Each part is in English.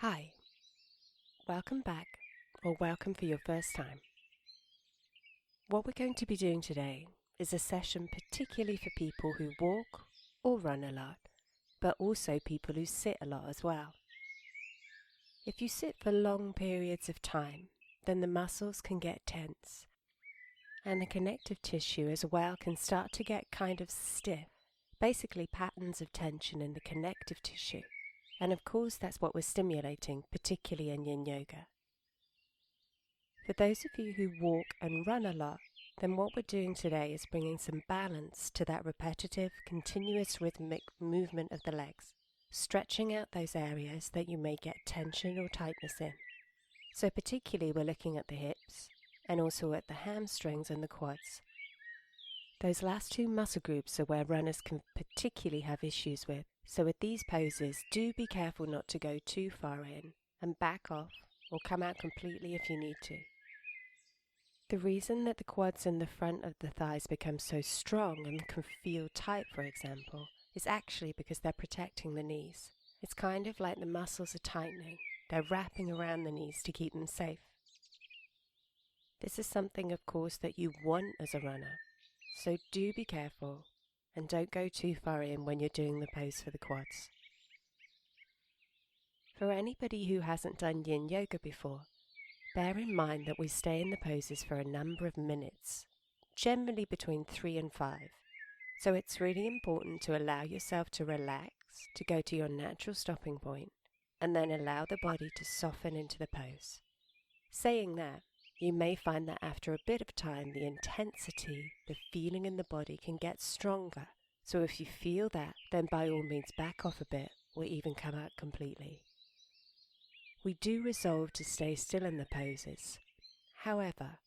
Hi, welcome back, or welcome for your first time. What we're going to be doing today is a session particularly for people who walk or run a lot, but also people who sit a lot as well. If you sit for long periods of time, then the muscles can get tense, and the connective tissue as well can start to get kind of stiff, basically patterns of tension in the connective tissue. And of course that's what we're stimulating, particularly in Yin Yoga. For those of you who walk and run a lot, then what we're doing today is bringing some balance to that repetitive, continuous rhythmic movement of the legs, stretching out those areas that you may get tension or tightness in. So particularly we're looking at the hips and also at the hamstrings and the quads. Those last two muscle groups are where runners can particularly have issues with. So with these poses, do be careful not to go too far in and back off or come out completely if you need to. The reason that the quads and the front of the thighs become so strong and can feel tight, for example, is actually because they're protecting the knees. It's kind of like the muscles are tightening. They're wrapping around the knees to keep them safe. This is something, of course, that you want as a runner. So do be careful and don't go too far in when you're doing the pose for the quads. For anybody who hasn't done Yin Yoga before, bear in mind that we stay in the poses for a number of minutes, generally between 3 and 5. So it's really important to allow yourself to relax, to go to your natural stopping point, and then allow the body to soften into the pose. Saying that, you may find that after a bit of time, the intensity, the feeling in the body can get stronger. So if you feel that, then by all means back off a bit or even come out completely. We do resolve to stay still in the poses. However,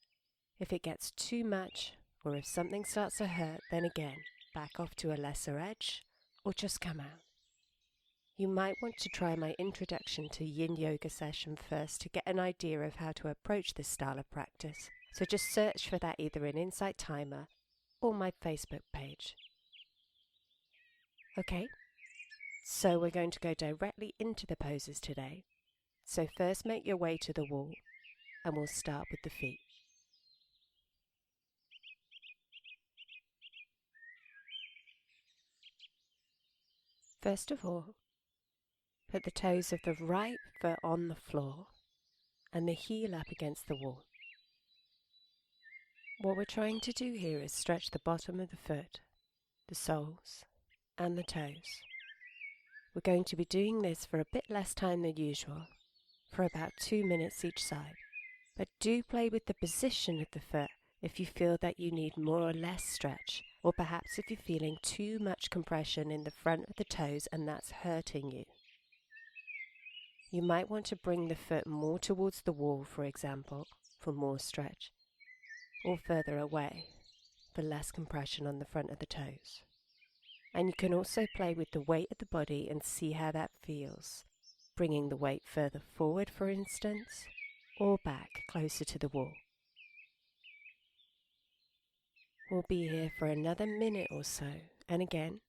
if it gets too much or if something starts to hurt, then again, back off to a lesser edge or just come out. You might want to try my introduction to Yin Yoga session first to get an idea of how to approach this style of practice. So just search for that either in Insight Timer or my Facebook page. Okay, so we're going to go directly into the poses today. So first make your way to the wall and we'll start with the feet. First of all, put the toes of the right foot on the floor and the heel up against the wall. What we're trying to do here is stretch the bottom of the foot, the soles, and the toes. We're going to be doing this for a bit less time than usual, for about 2 minutes each side. But do play with the position of the foot if you feel that you need more or less stretch, or perhaps if you're feeling too much compression in the front of the toes and that's hurting you. You might want to bring the foot more towards the wall, for example, for more stretch, or further away for less compression on the front of the toes. And you can also play with the weight of the body and see how that feels, bringing the weight further forward, for instance, or back closer to the wall. We'll be here for another minute or so, and again,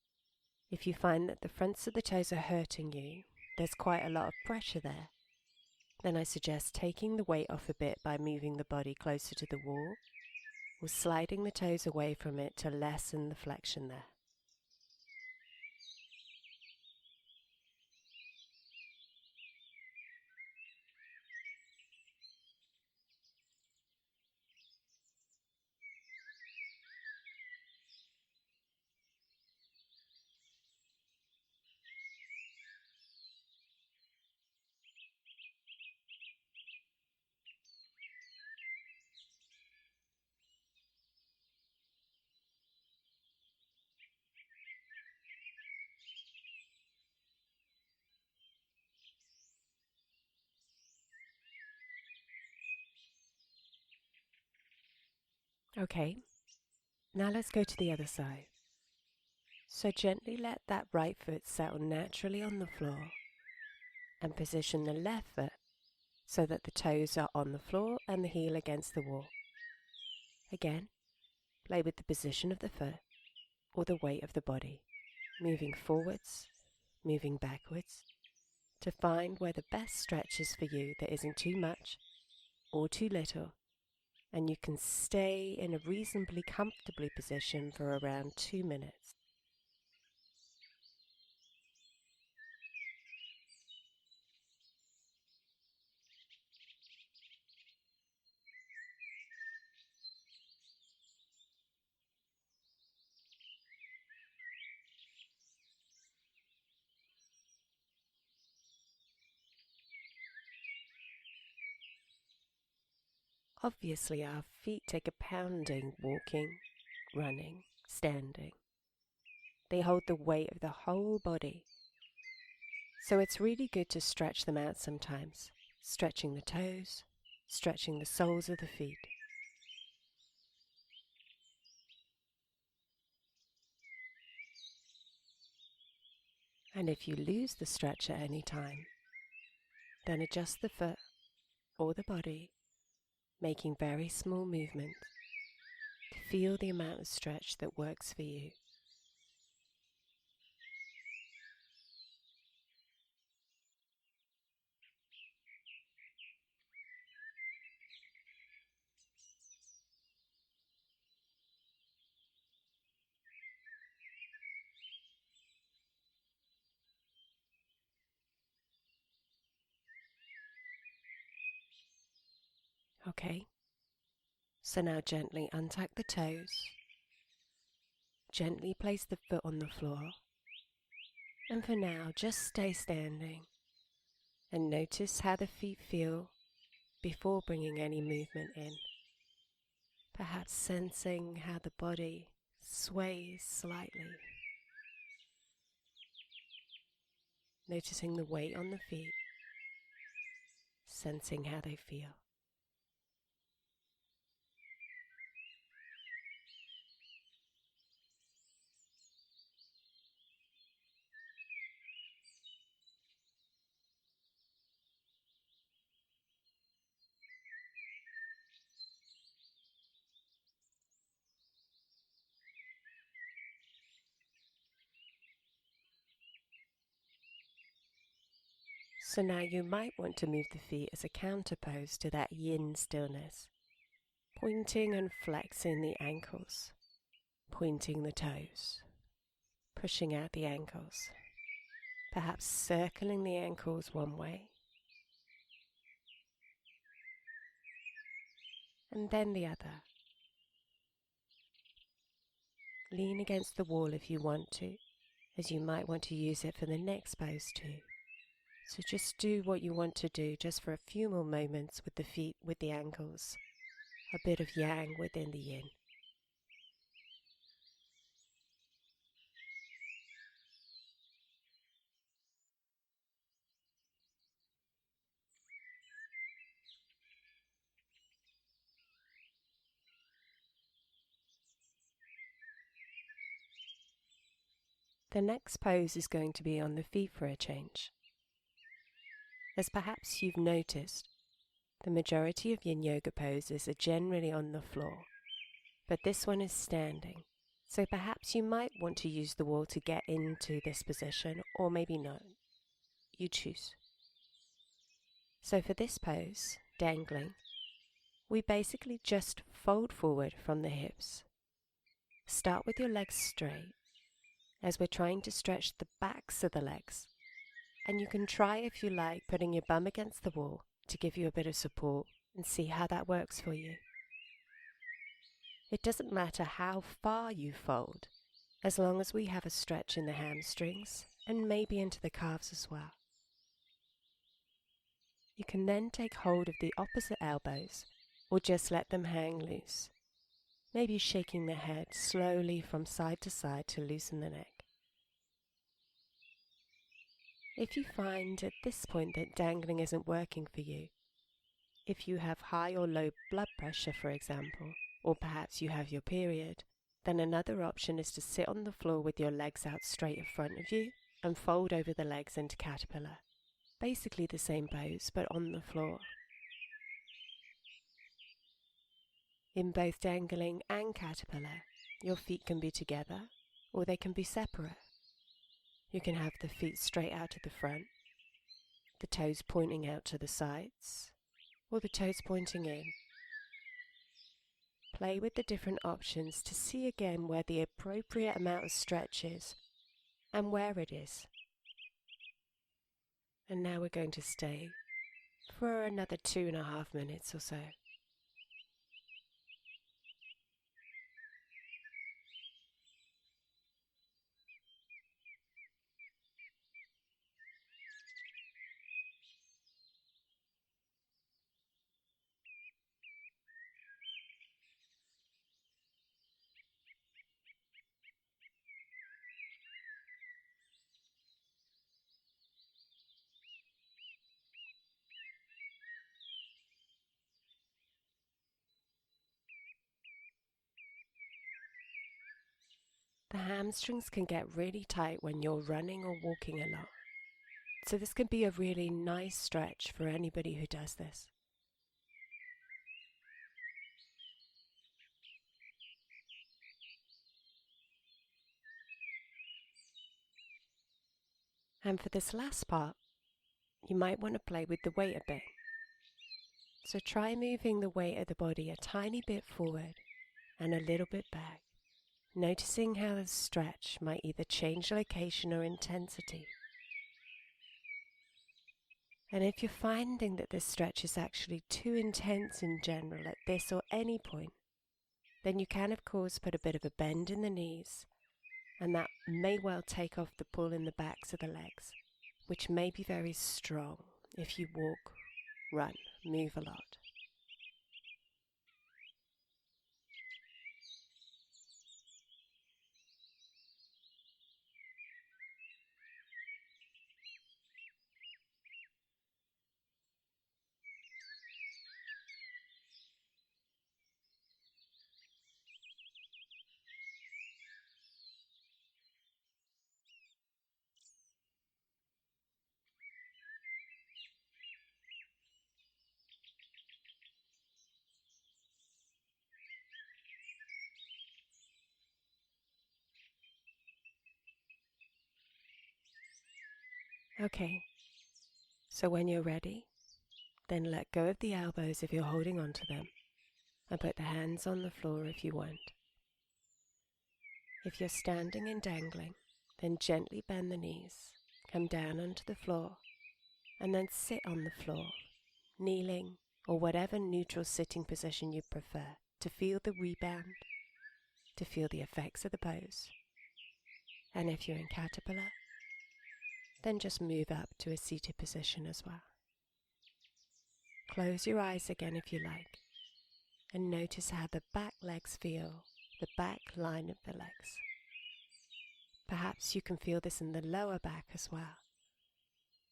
if you find that the fronts of the toes are hurting you, there's quite a lot of pressure there, then I suggest taking the weight off a bit by moving the body closer to the wall or sliding the toes away from it to lessen the flexion there. Okay, now let's go to the other side. So gently let that right foot settle naturally on the floor and position the left foot so that the toes are on the floor and the heel against the wall. Again, play with the position of the foot or the weight of the body, moving forwards, moving backwards, to find where the best stretch is for you that isn't too much or too little, and you can stay in a reasonably comfortably position for around 2 minutes. Obviously, our feet take a pounding walking, running, standing. They hold the weight of the whole body. So it's really good to stretch them out sometimes, stretching the toes, stretching the soles of the feet. And if you lose the stretch at any time, then adjust the foot or the body, making very small movements to feel the amount of stretch that works for you. Okay, so now gently untuck the toes, gently place the foot on the floor, and for now just stay standing and notice how the feet feel before bringing any movement in. Perhaps sensing how the body sways slightly, noticing the weight on the feet, sensing how they feel. So now you might want to move the feet as a counterpose to that yin stillness, pointing and flexing the ankles, pointing the toes, pushing out the ankles, perhaps circling the ankles one way, and then the other. Lean against the wall if you want to, as you might want to use it for the next pose too. So just do what you want to do just for a few more moments with the feet, with the ankles. A bit of yang within the yin. The next pose is going to be on the feet for a change. As perhaps you've noticed, the majority of Yin Yoga poses are generally on the floor, but this one is standing. So perhaps you might want to use the wall to get into this position, or maybe not. You choose. So for this pose, dangling, we basically just fold forward from the hips. Start with your legs straight, as we're trying to stretch the backs of the legs. And you can try, if you like, putting your bum against the wall to give you a bit of support and see how that works for you. It doesn't matter how far you fold, as long as we have a stretch in the hamstrings and maybe into the calves as well. You can then take hold of the opposite elbows or just let them hang loose, maybe shaking the head slowly from side to side to loosen the neck. If you find at this point that dangling isn't working for you, if you have high or low blood pressure, for example, or perhaps you have your period, then another option is to sit on the floor with your legs out straight in front of you and fold over the legs into caterpillar. Basically the same pose, but on the floor. In both dangling and caterpillar, your feet can be together or they can be separate. You can have the feet straight out to the front, the toes pointing out to the sides, or the toes pointing in. Play with the different options to see again where the appropriate amount of stretch is and where it is. And now we're going to stay for another 2.5 minutes or so. The hamstrings can get really tight when you're running or walking a lot. So this can be a really nice stretch for anybody who does this. And for this last part, you might want to play with the weight a bit. So try moving the weight of the body a tiny bit forward and a little bit back, noticing how the stretch might either change location or intensity. And if you're finding that this stretch is actually too intense in general at this or any point, then you can of course put a bit of a bend in the knees, and that may well take off the pull in the backs of the legs, which may be very strong if you walk, run, move a lot. Okay, so when you're ready, then let go of the elbows if you're holding on to them, and put the hands on the floor if you want. If you're standing and dangling, then gently bend the knees, come down onto the floor, and then sit on the floor, kneeling, or whatever neutral sitting position you prefer, to feel the rebound, to feel the effects of the pose. And if you're in caterpillar, then just move up to a seated position as well. Close your eyes again if you like, and notice how the back legs feel, the back line of the legs. Perhaps you can feel this in the lower back as well,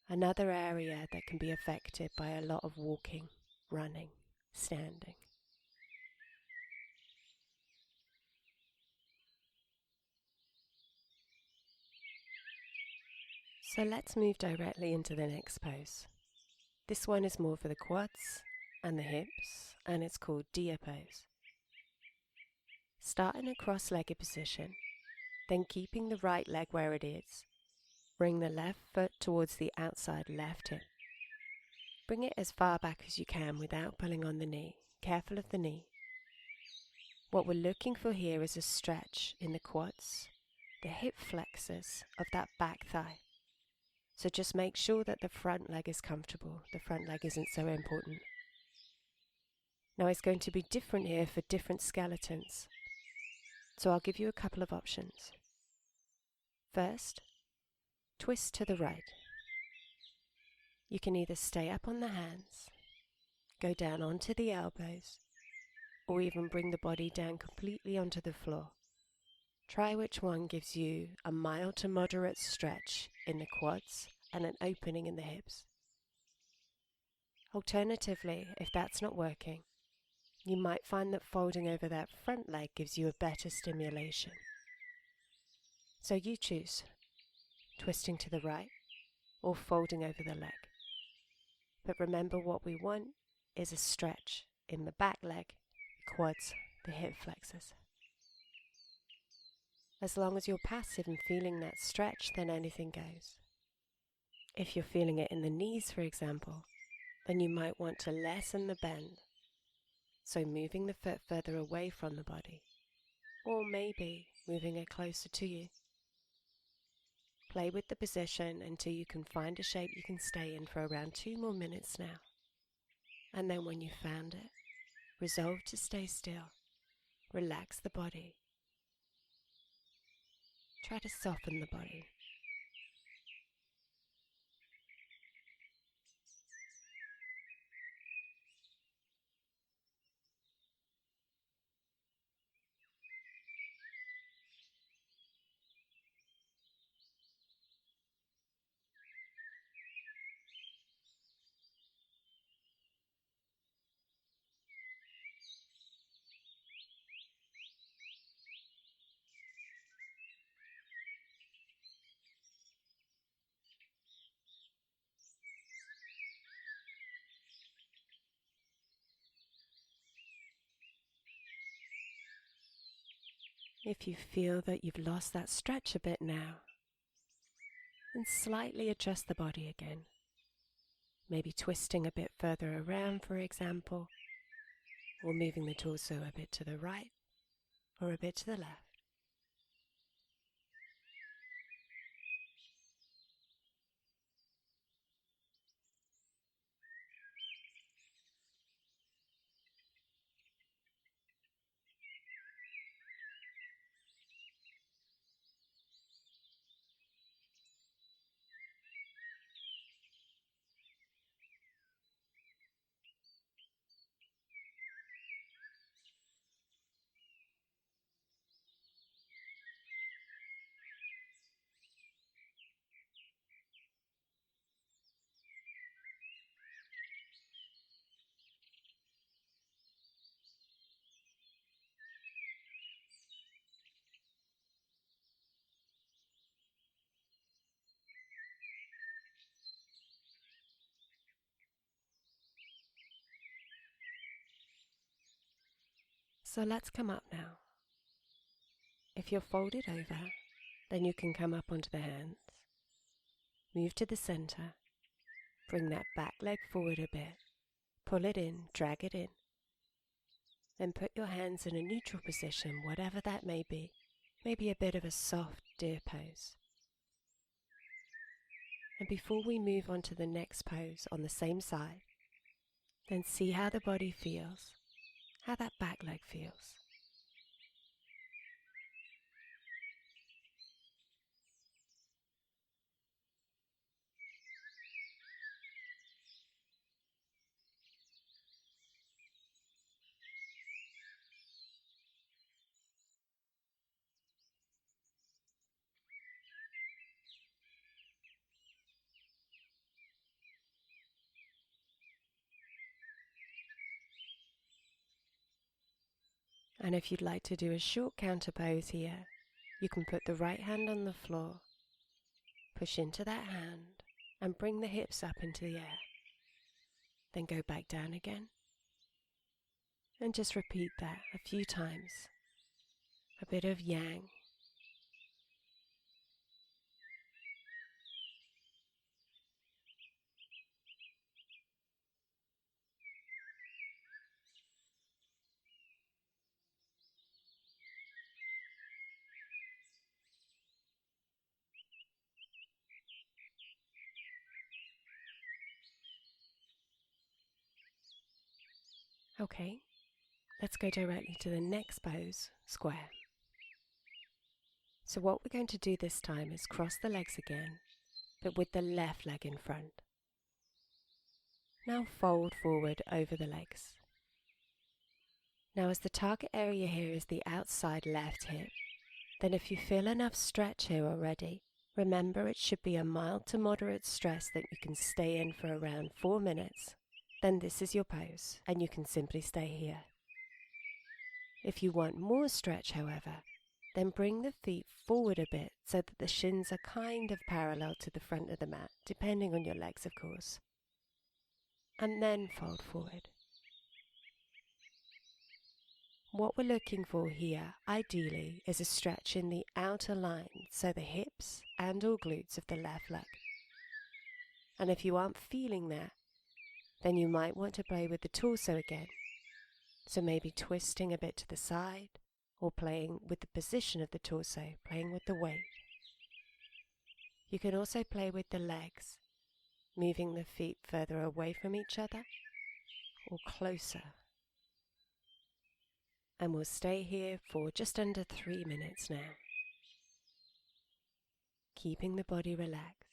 another area that can be affected by a lot of walking, running, standing. So let's move directly into the next pose. This one is more for the quads and the hips, and it's called deer pose. Start in a cross-legged position, then keeping the right leg where it is. Bring the left foot towards the outside left hip. Bring it as far back as you can without pulling on the knee. Careful of the knee. What we're looking for here is a stretch in the quads, the hip flexors of that back thigh. So just make sure that the front leg is comfortable. The front leg isn't so important. Now it's going to be different here for different skeletons. So I'll give you a couple of options. First, twist to the right. You can either stay up on the hands, go down onto the elbows, or even bring the body down completely onto the floor. Try which one gives you a mild to moderate stretch in the quads and an opening in the hips. Alternatively, if that's not working, you might find that folding over that front leg gives you a better stimulation. So you choose, twisting to the right or folding over the leg. But remember, what we want is a stretch in the back leg, the quads, the hip flexors. As long as you're passive and feeling that stretch, then anything goes. If you're feeling it in the knees, for example, then you might want to lessen the bend, so moving the foot further away from the body, or maybe moving it closer to you. Play with the position until you can find a shape you can stay in for around 2 more minutes now. And then when you've found it, resolve to stay still. Relax the body. Try to soften the body. If you feel that you've lost that stretch a bit now, then slightly adjust the body again. Maybe twisting a bit further around, for example, or moving the torso a bit to the right or a bit to the left. So let's come up now. If you're folded over, then you can come up onto the hands. Move to the center. Bring that back leg forward a bit. Pull it in, drag it in. Then put your hands in a neutral position, whatever that may be. Maybe a bit of a soft deer pose. And before we move on to the next pose on the same side, then see how the body feels, how that back leg feels. And if you'd like to do a short counter pose here, you can put the right hand on the floor, push into that hand, and bring the hips up into the air. Then go back down again. And just repeat that a few times. A bit of yang. Okay, let's go directly to the next pose, square. So what we're going to do this time is cross the legs again, but with the left leg in front. Now fold forward over the legs. Now as the target area here is the outside left hip, then if you feel enough stretch here already, remember it should be a mild to moderate stress that you can stay in for around 4 minutes. Then this is your pose, and you can simply stay here. If you want more stretch, however, then bring the feet forward a bit so that the shins are kind of parallel to the front of the mat, depending on your legs, of course. And then fold forward. What we're looking for here, ideally, is a stretch in the outer line, so the hips and or glutes of the left leg. And if you aren't feeling that, then you might want to play with the torso again. So maybe twisting a bit to the side, or playing with the position of the torso, playing with the weight. You can also play with the legs, moving the feet further away from each other or closer. And we'll stay here for just under 3 minutes now, keeping the body relaxed.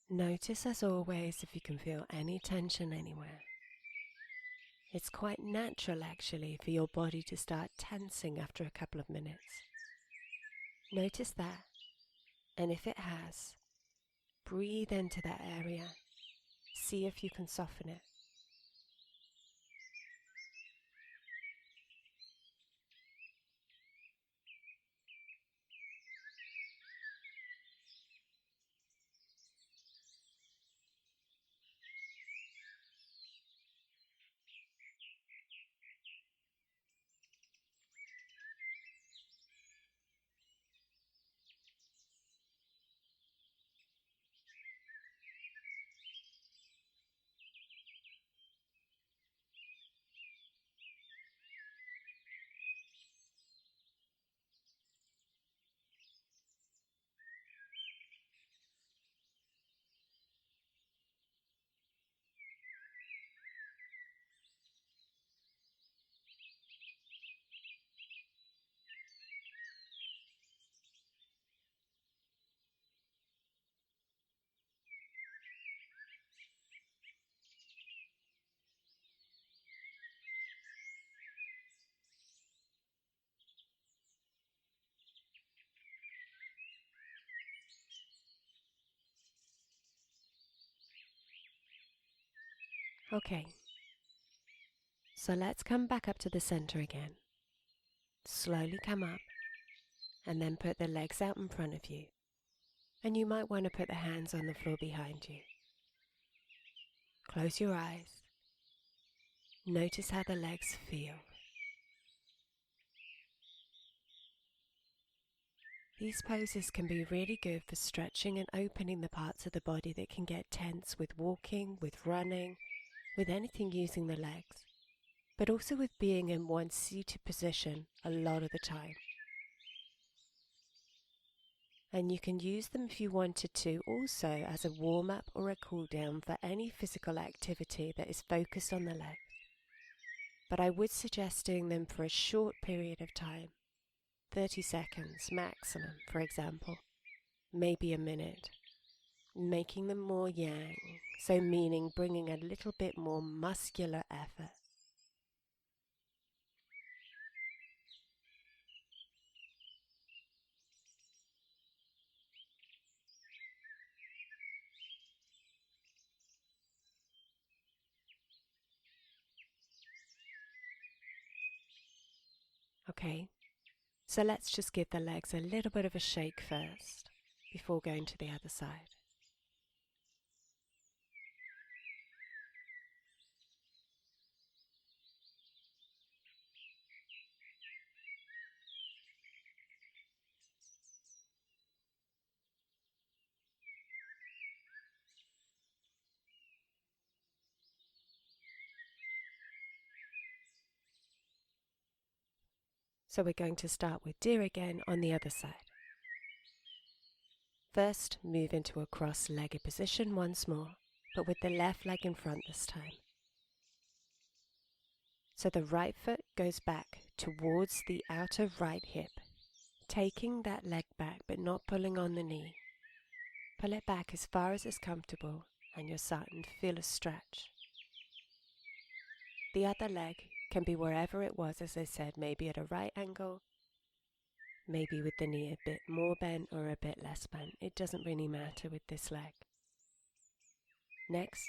Notice as always if you can feel any tension anywhere. It's quite natural actually for your body to start tensing after a couple of minutes. Notice that, and if it has, breathe into that area. See if you can soften it. Okay, so let's come back up to the center again. Slowly come up and then put the legs out in front of you. And you might want to put the hands on the floor behind you. Close your eyes. Notice how the legs feel. These poses can be really good for stretching and opening the parts of the body that can get tense with walking, with running, with anything using the legs, but also with being in one seated position a lot of the time. And you can use them if you wanted to also as a warm-up or a cool-down for any physical activity that is focused on the legs. But I would suggest doing them for a short period of time, 30 seconds maximum, for example, maybe a minute, making them more yang, so meaning bringing a little bit more muscular effort. Okay, so let's just give the legs a little bit of a shake first, before going to the other side. So we're going to start with deer again on the other side. First, move into a cross-legged position once more, but with the left leg in front this time. So the right foot goes back towards the outer right hip, taking that leg back but not pulling on the knee. Pull it back as far as is comfortable and you're starting to feel a stretch. The other leg can be wherever it was, as I said, maybe at a right angle, maybe with the knee a bit more bent or a bit less bent. It doesn't really matter with this leg. Next,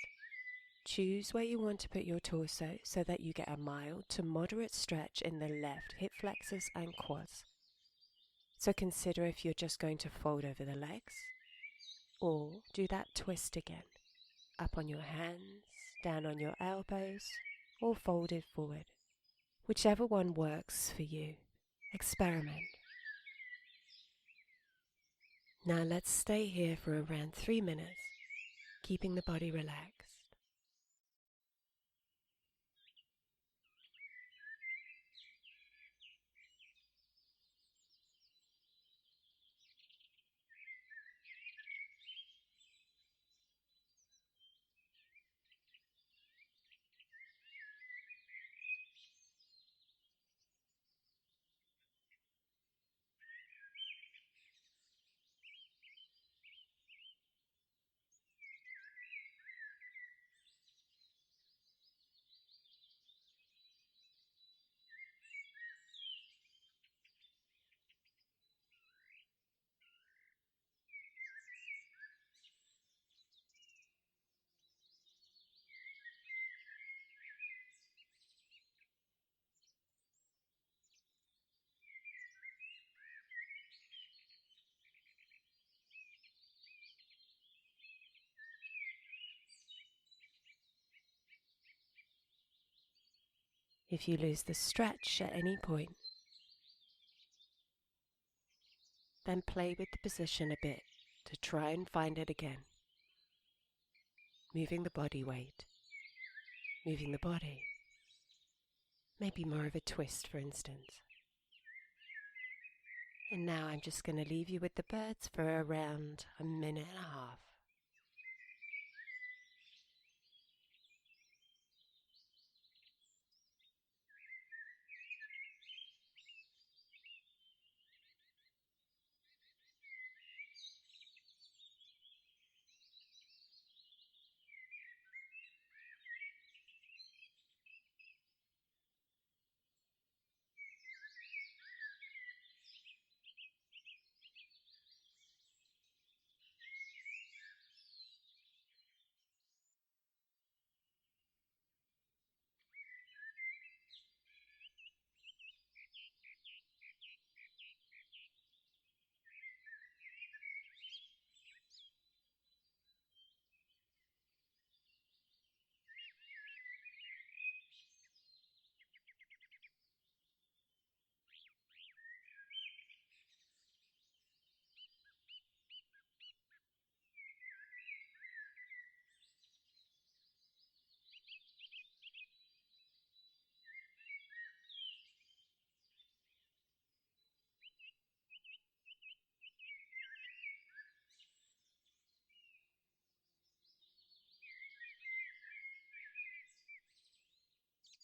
choose where you want to put your torso so that you get a mild to moderate stretch in the left hip flexors and quads. So consider if you're just going to fold over the legs, or do that twist again, up on your hands, down on your elbows, or folded forward. Whichever one works for you. Experiment. Now let's stay here for around 3 minutes, keeping the body relaxed. If you lose the stretch at any point, then play with the position a bit to try and find it again. Moving the body weight, moving the body. Maybe more of a twist, for instance. And now I'm just going to leave you with the birds for around a minute and a half.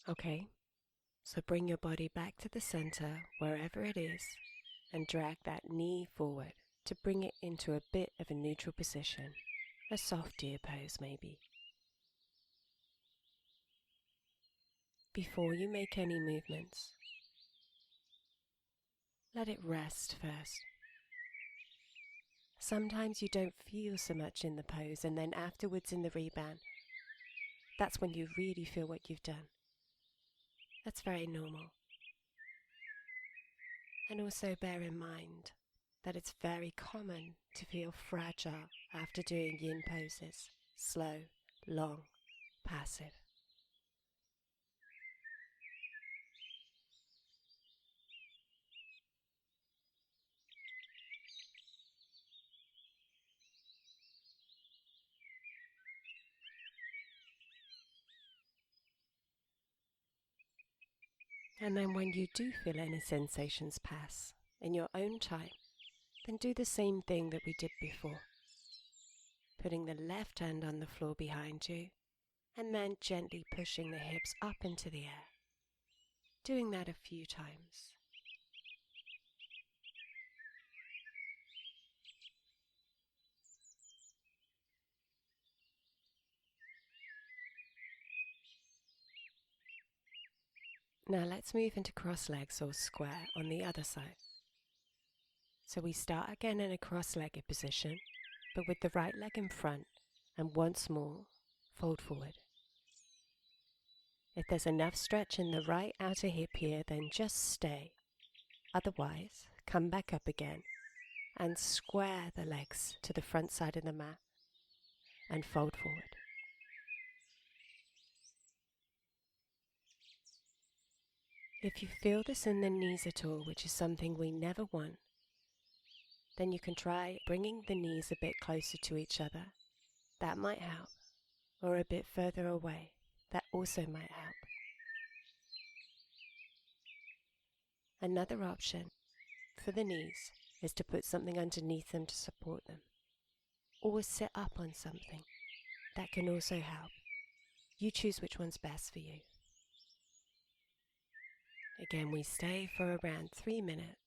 Okay, so bring your body back to the center, wherever it is, and drag that knee forward to bring it into a bit of a neutral position, a soft deer pose maybe. Before you make any movements, let it rest first. Sometimes you don't feel so much in the pose, and then afterwards in the rebound, that's when you really feel what you've done. That's very normal. And also bear in mind that it's very common to feel fragile after doing yin poses, slow, long, passive. And then when you do feel any sensations pass in your own time, then do the same thing that we did before, putting the left hand on the floor behind you and then gently pushing the hips up into the air. Doing that a few times. Now let's move into cross legs or square on the other side. So we start again in a cross-legged position, but with the right leg in front, and once more, fold forward. If there's enough stretch in the right outer hip here, then just stay. Otherwise, come back up again and square the legs to the front side of the mat and fold forward. If you feel this in the knees at all, which is something we never want, then you can try bringing the knees a bit closer to each other. That might help. Or a bit further away. That also might help. Another option for the knees is to put something underneath them to support them. Or sit up on something. That can also help. You choose which one's best for you. Again, we stay for around 3 minutes.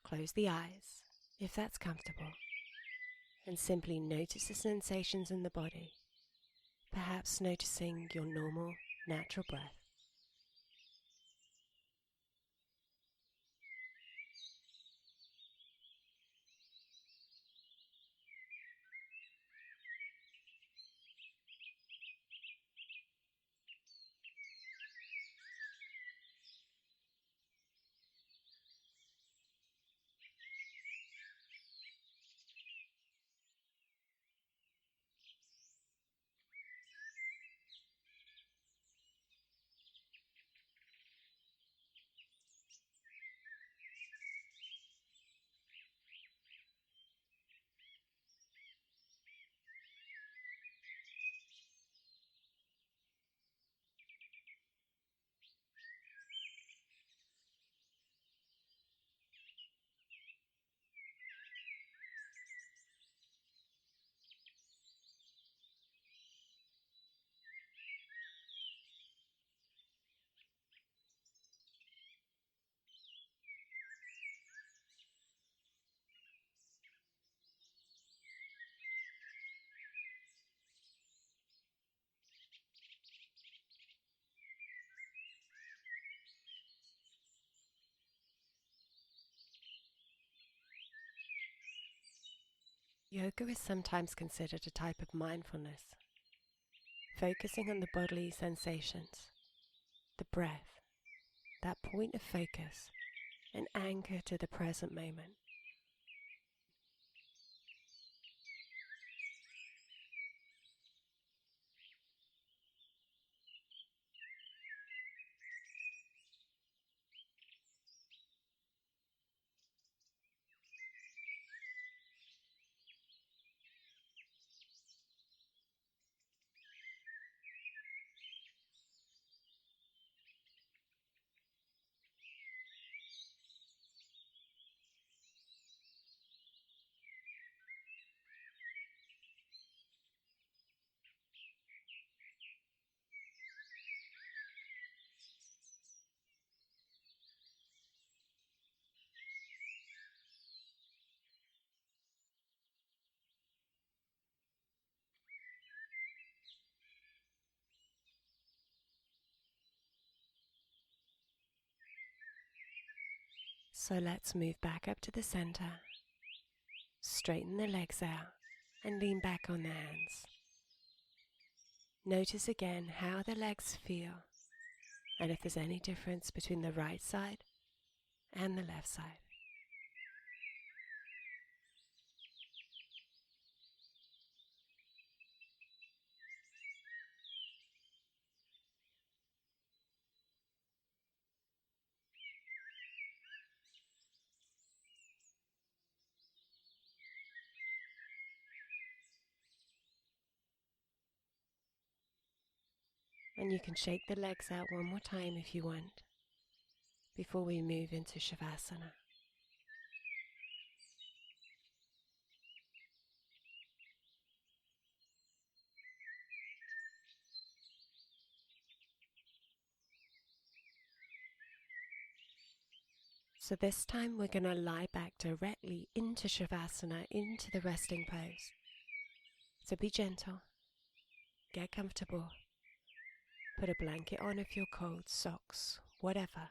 Close the eyes, if that's comfortable, and simply notice the sensations in the body, perhaps noticing your normal, natural breath. Yoga is sometimes considered a type of mindfulness, focusing on the bodily sensations, the breath, that point of focus, an anchor to the present moment. So let's move back up to the center, straighten the legs out, and lean back on the hands. Notice again how the legs feel, and if there's any difference between the right side and the left side. And you can shake the legs out one more time if you want, before we move into Shavasana. So this time we're going to lie back directly into Shavasana, into the resting pose. So be gentle, get comfortable, put a blanket on if you're cold, socks, whatever.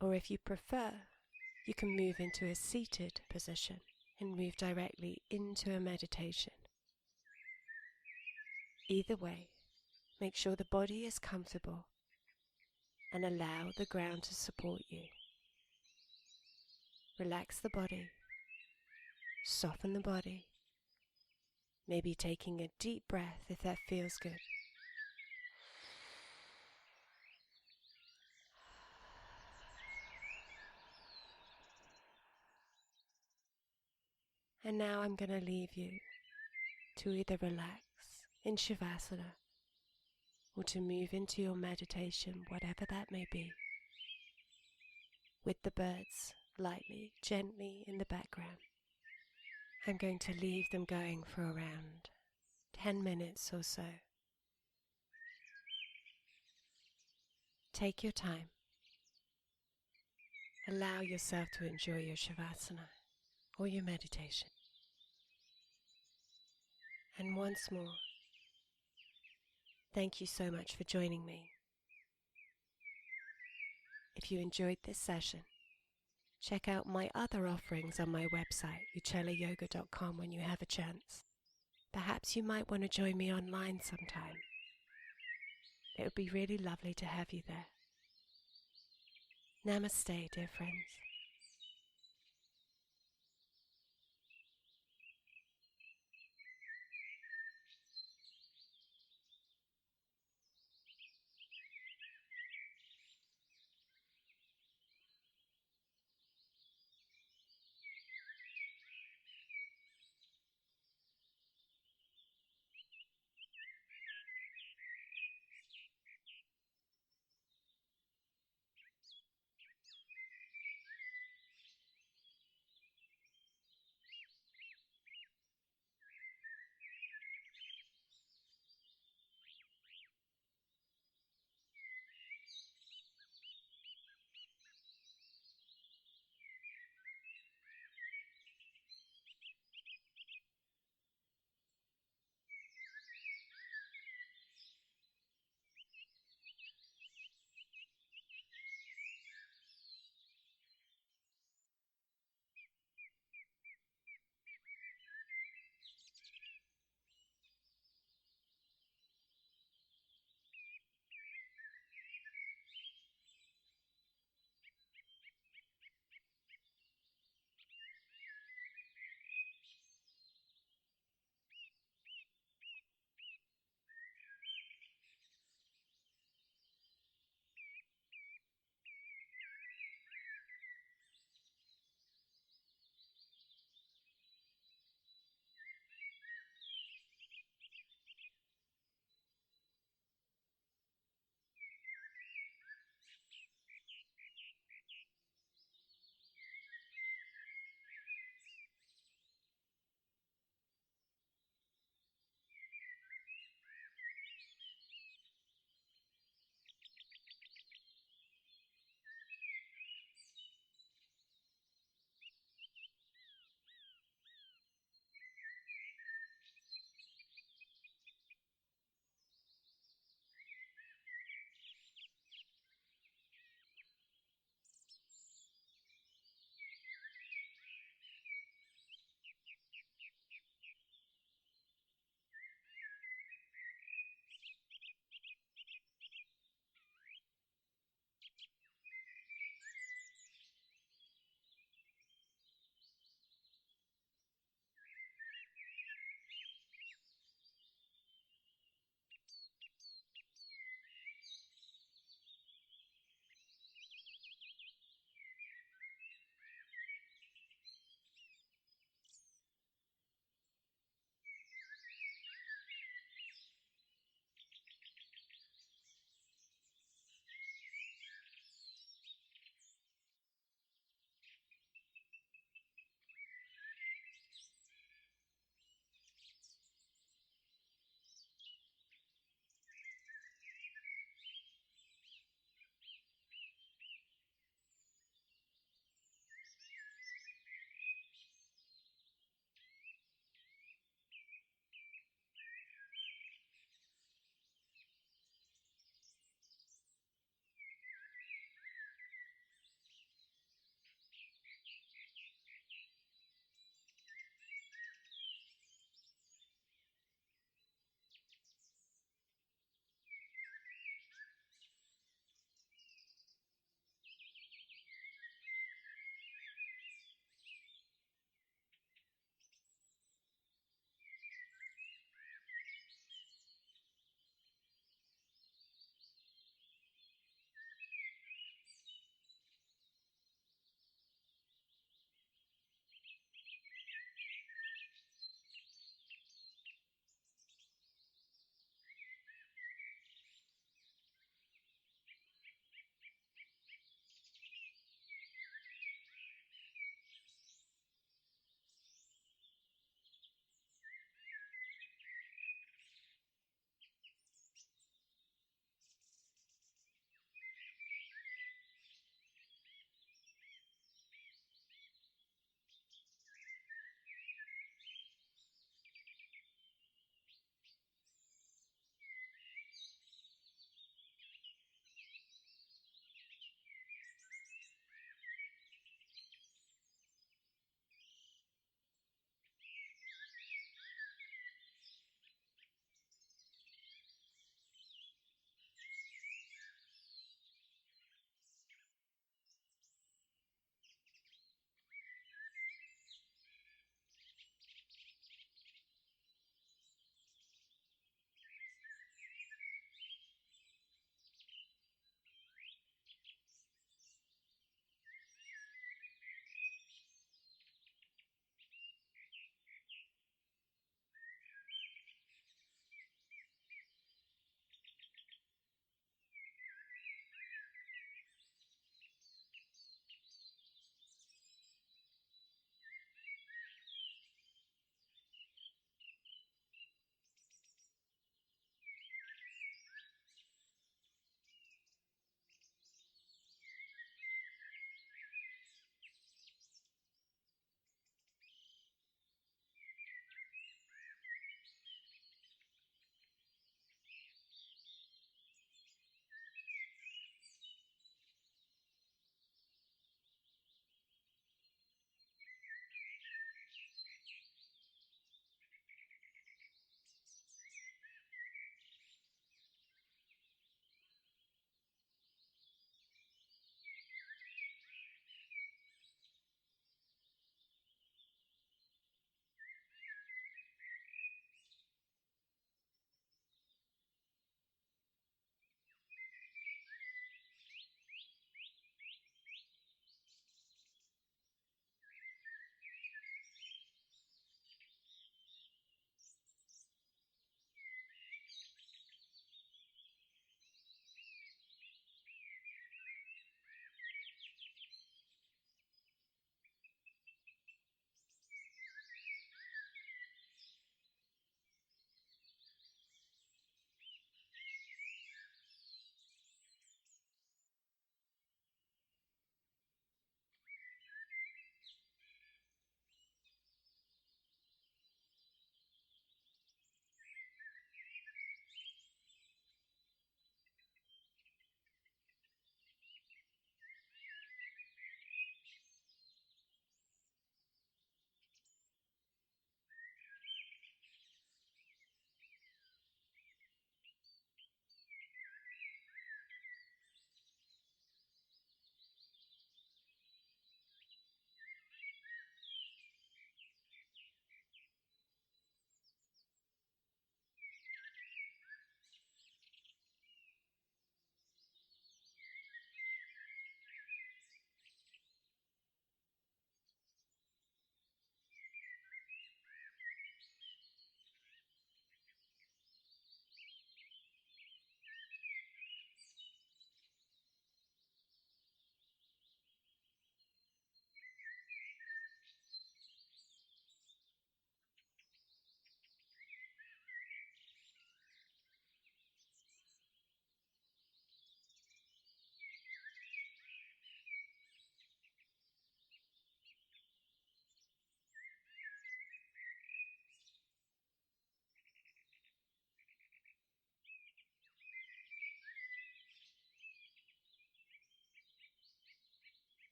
Or if you prefer, you can move into a seated position and move directly into a meditation. Either way, make sure the body is comfortable and allow the ground to support you. Relax the body, soften the body, maybe taking a deep breath if that feels good. And now I'm going to leave you to either relax in Shavasana or to move into your meditation, whatever that may be, with the birds lightly, gently in the background. I'm going to leave them going for around 10 minutes or so. Take your time. Allow yourself to enjoy your Shavasana or your meditation. And once more, thank you so much for joining me. If you enjoyed this session, check out my other offerings on my website, uchellayoga.com, when you have a chance. Perhaps you might want to join me online sometime. It would be really lovely to have you there. Namaste, dear friends.